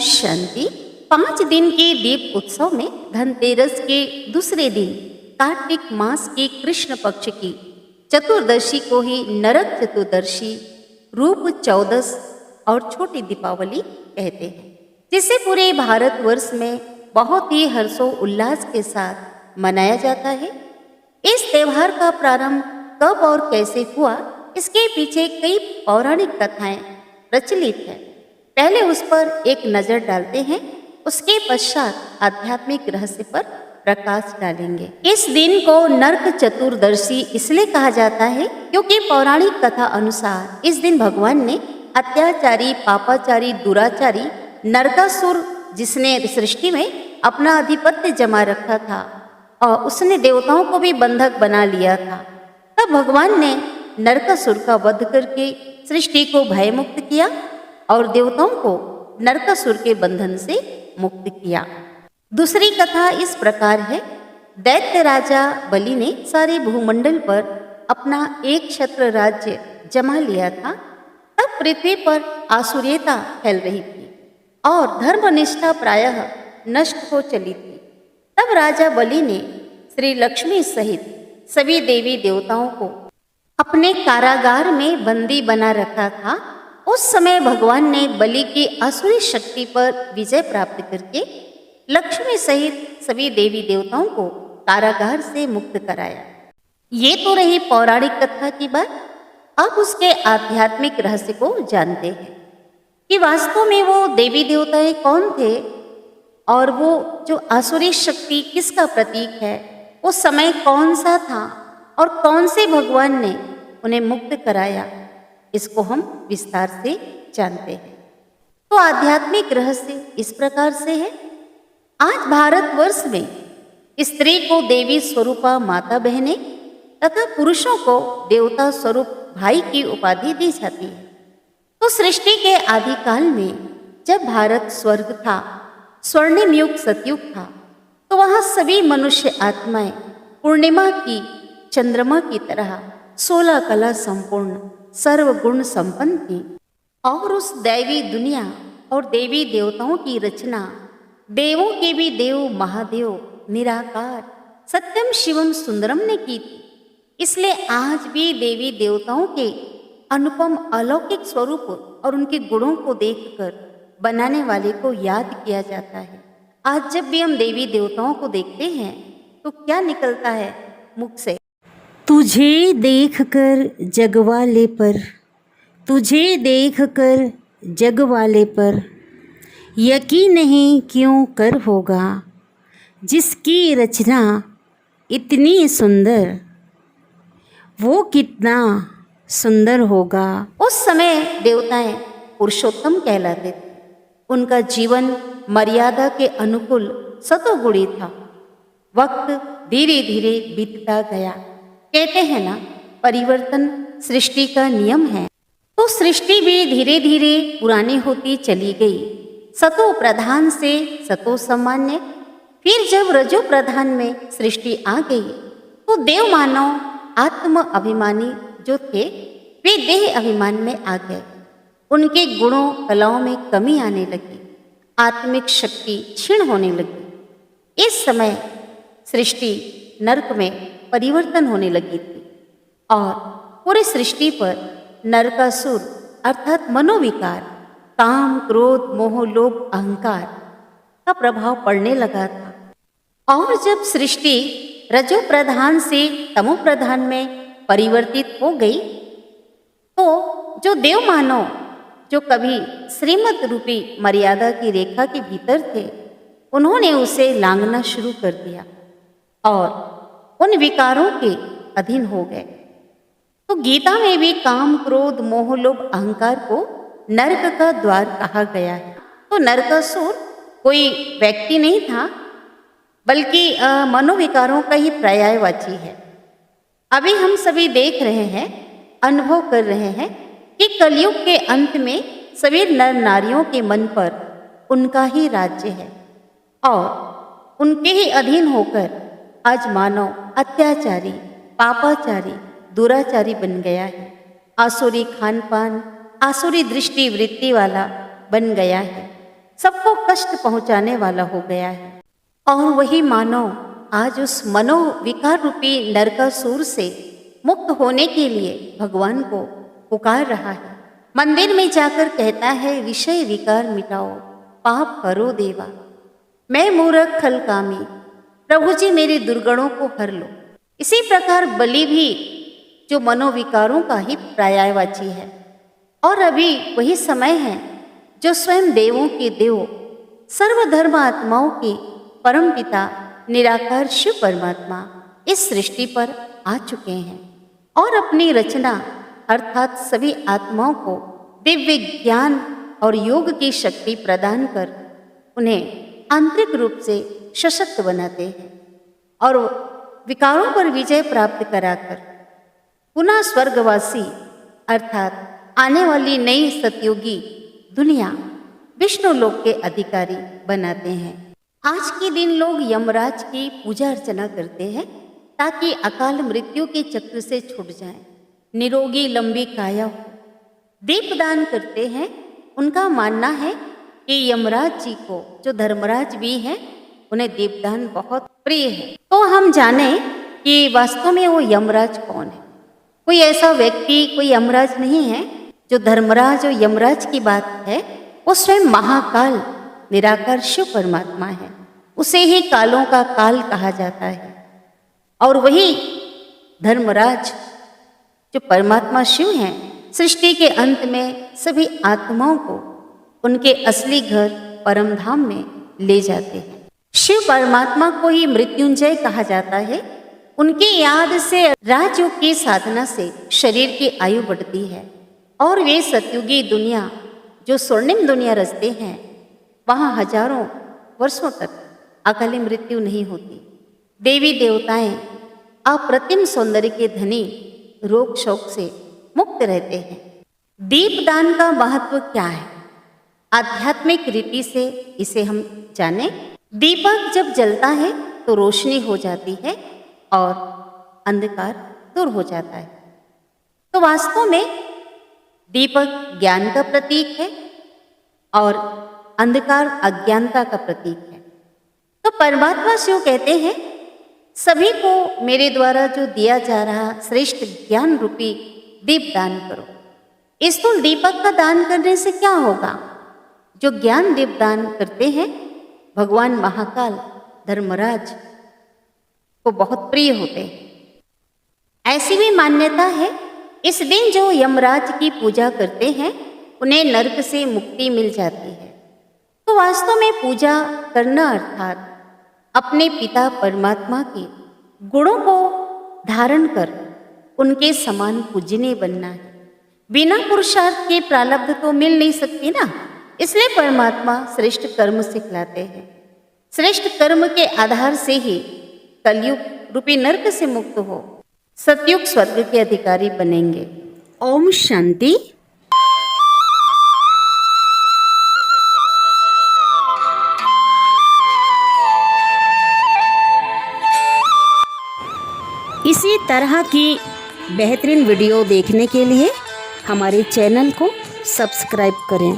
शांति। 5 दिन के दीप उत्सव में धनतेरस के दूसरे दिन कार्तिक मास के कृष्ण पक्ष की चतुर्दशी को ही नरक चतुर्दशी, रूप चौदस और छोटी दीपावली कहते हैं, जिसे पूरे भारतवर्ष में बहुत ही हर्षोल्लास के साथ मनाया जाता है। इस त्योहार का प्रारंभ कब और कैसे हुआ, इसके पीछे कई पौराणिक कथाएं प्रचलित हैं। पहले उस पर एक नजर डालते हैं, उसके पश्चात आध्यात्मिक रहस्य पर प्रकाश डालेंगे। इस दिन को नरक चतुर्दशी इसलिए कहा जाता है क्योंकि पौराणिक कथा अनुसार इस दिन भगवान ने अत्याचारी, पापाचारी, दुराचारी नरकासुर, जिसने सृष्टि में अपना आधिपत्य जमा रखा था और उसने देवताओं को भी बंधक बना लिया था, तब भगवान ने नरकासुर का वध करके सृष्टि को भयमुक्त किया और देवताओं को नरकासुर के बंधन से मुक्त किया। दूसरी कथा इस प्रकार है, दैत्य राजा बलि ने सारे भूमंडल पर अपना एक छत्र राज्य जमा लिया था। तब पृथ्वी पर आसुरीयता फैल रही थी और धर्मनिष्ठा प्रायः नष्ट हो चली थी। तब राजा बलि ने श्री लक्ष्मी सहित सभी देवी देवताओं को अपने कारागार में बंदी बना रखा था। उस समय भगवान ने बलि की आसुरी शक्ति पर विजय प्राप्त करके लक्ष्मी सहित सभी देवी देवताओं को कारागार से मुक्त कराया। ये तो रही पौराणिक कथा की बात। अब उसके आध्यात्मिक रहस्य को जानते हैं कि वास्तव में वो देवी देवताएं कौन थे और वो जो आसुरी शक्ति किसका प्रतीक है, वो समय कौन सा था और कौन से भगवान ने उन्हें मुक्त कराया, इसको हम विस्तार से जानते हैं। तो आध्यात्मिक रहस्य इस प्रकार से है। आज भारतवर्ष में स्त्री को देवी स्वरूपा माता बहने तथा पुरुषों को देवता स्वरूप भाई की उपाधि दी जाती है। तो सृष्टि के आदिकाल में जब भारत स्वर्ग था, स्वर्णिम युग सतयुग था, तो वहाँ सभी मनुष्य आत्माएं पूर्णिमा की चंद्रमा की तरह 16 कला संपूर्ण सर्वगुण संपन्न थी और उस दैवी दुनिया और देवी देवताओं की रचना देवों के भी देव महादेव निराकार सत्यम शिवम सुंदरम ने की थी। इसलिए आज भी देवी देवताओं के अनुपम अलौकिक स्वरूप और उनके गुणों को देखकर बनाने वाले को याद किया जाता है। आज जब भी हम देवी देवताओं को देखते हैं तो क्या निकलता है मुख से? तुझे देखकर जगवाले पर, तुझे देखकर जगवाले पर यकीन नहीं क्यों कर होगा, जिसकी रचना इतनी सुंदर वो कितना सुंदर होगा। उस समय देवताएं पुरुषोत्तम कहलाते थे। उनका जीवन मर्यादा के अनुकूल सतोगुणी था। वक्त धीरे धीरे बीतता गया। कहते हैं ना, परिवर्तन सृष्टि का नियम है। तो सृष्टि भी धीरे धीरे पुरानी होती चली गई। सतो प्रधान से सतो सामान्य, फिर जब रजो प्रधान में सृष्टि आ गई तो देव मानव आत्म अभिमानी जो थे वे देह अभिमान में आ गए। उनके गुणों कलाओं में कमी आने लगी, आत्मिक शक्ति क्षीण होने लगी। इस समय सृष्टि नरक में परिवर्तन होने लगी थी और पूरी सृष्टि पर नरकासुर अर्थात मनोविकार, काम, क्रोध, मोह, लोभ, अहंकार का प्रभाव पड़ने लगा था। और जब सृष्टि रजो प्रधान से तमो प्रधान में परिवर्तित हो गई तो जो देव मानव जो कभी श्रीमत रूपी मर्यादा की रेखा के भीतर थे, उन्होंने उसे लांघना शुरू कर दिया और उन विकारों के अधीन हो गए। तो गीता में भी काम, क्रोध, मोह, लोभ, अहंकार को नरक का द्वार कहा गया है। तो नरकासुर कोई व्यक्ति नहीं था, बल्कि मनोविकारों का ही पर्यायवाची है। अभी हम सभी देख रहे हैं, अनुभव कर रहे हैं कि कलयुग के अंत में सभी नर नारियों के मन पर उनका ही राज्य है और उनके ही अधीन होकर आज मानव अत्याचारी, पापाचारी, दुराचारी बन गया है। आसुरी खान पान, आसुरी दृष्टि वृत्ति वाला बन गया है। सबको कष्ट पहुंचाने वाला हो गया है। और वही मानव आज उस मनोविकार रूपी नरकासुर से मुक्त होने के लिए भगवान को पुकार रहा है। मंदिर में जाकर कहता है, विषय विकार मिटाओ, पाप हरो देवा, मैं मूर्ख खलकामी, प्रभु जी मेरे दुर्गुणों को हर लो। इसी प्रकार बलि भी जो मनोविकारों का ही पर्यायवाची है। और अभी वही समय है जो स्वयं देवों के देव, सर्वधर्म आत्माओं के परम पिता निराकार शिव परमात्मा इस सृष्टि पर आ चुके हैं और अपनी रचना अर्थात सभी आत्माओं को दिव्य ज्ञान और योग की शक्ति प्रदान कर उन्हें आंतरिक रूप से सशक्त बनाते हैं और विकारों पर विजय प्राप्त कराकर पुनः स्वर्गवासी अर्थात आने वाली नई सतयुगी दुनिया विष्णु लोक के अधिकारी बनाते हैं। आज के दिन लोग यमराज की पूजा अर्चना करते हैं ताकि अकाल मृत्यु के चक्र से छूट जाएं, निरोगी लंबी काया हो। दीपदान करते हैं। उनका मानना है कि यमराज जी को, जो धर्मराज भी हैं, उन्हें दीपदान बहुत प्रिय है। तो हम जाने कि वास्तव में वो यमराज कौन है। कोई ऐसा व्यक्ति, कोई यमराज नहीं है। जो धर्मराज और यमराज की बात है वो स्वयं महाकाल निराकार शिव परमात्मा है। उसे ही कालों का काल कहा जाता है। और वही धर्मराज जो परमात्मा शिव हैं, सृष्टि के अंत में सभी आत्माओं को उनके असली घर परम धाम में ले जाते हैं। शिव परमात्मा को ही मृत्युंजय कहा जाता है। उनकी याद से राजयोग की साधना से शरीर की आयु बढ़ती है और वे सतयुगी दुनिया जो स्वर्णिम दुनिया रचते हैं, वहाँ हजारों वर्षों तक अकाली मृत्यु नहीं होती। देवी देवताएं अप्रतिम सौंदर्य के धनी रोग शोक से मुक्त रहते हैं। दीपदान का महत्व क्या है? आध्यात्मिक रीति से इसे हम जाने। दीपक जब जलता है तो रोशनी हो जाती है और अंधकार दूर हो जाता है। तो वास्तव में दीपक ज्ञान का प्रतीक है और अंधकार अज्ञानता का प्रतीक है। तो परमात्मा शिव कहते हैं, सभी को मेरे द्वारा जो दिया जा रहा श्रेष्ठ ज्ञान रूपी दीप दान करो। इस स्थूल दीपक का दान करने से क्या होगा? जो ज्ञान दीप दान करते हैं, भगवान महाकाल धर्मराज को बहुत प्रिय होते हैं। ऐसी भी मान्यता है, इस दिन जो यमराज की पूजा करते हैं उन्हें नरक से मुक्ति मिल जाती है। तो वास्तव में पूजा करना अर्थात अपने पिता परमात्मा के गुणों को धारण कर उनके समान पूजनीय बनना है। बिना पुरुषार्थ के प्रारब्ध तो मिल नहीं सकती ना, इसलिए परमात्मा श्रेष्ठ कर्म सिखलाते हैं। श्रेष्ठ कर्म के आधार से ही कलयुग रूपी नरक से मुक्त हो सतयुग स्वर्ग के अधिकारी बनेंगे। ओम शांति। इसी तरह की बेहतरीन वीडियो देखने के लिए हमारे चैनल को सब्सक्राइब करें।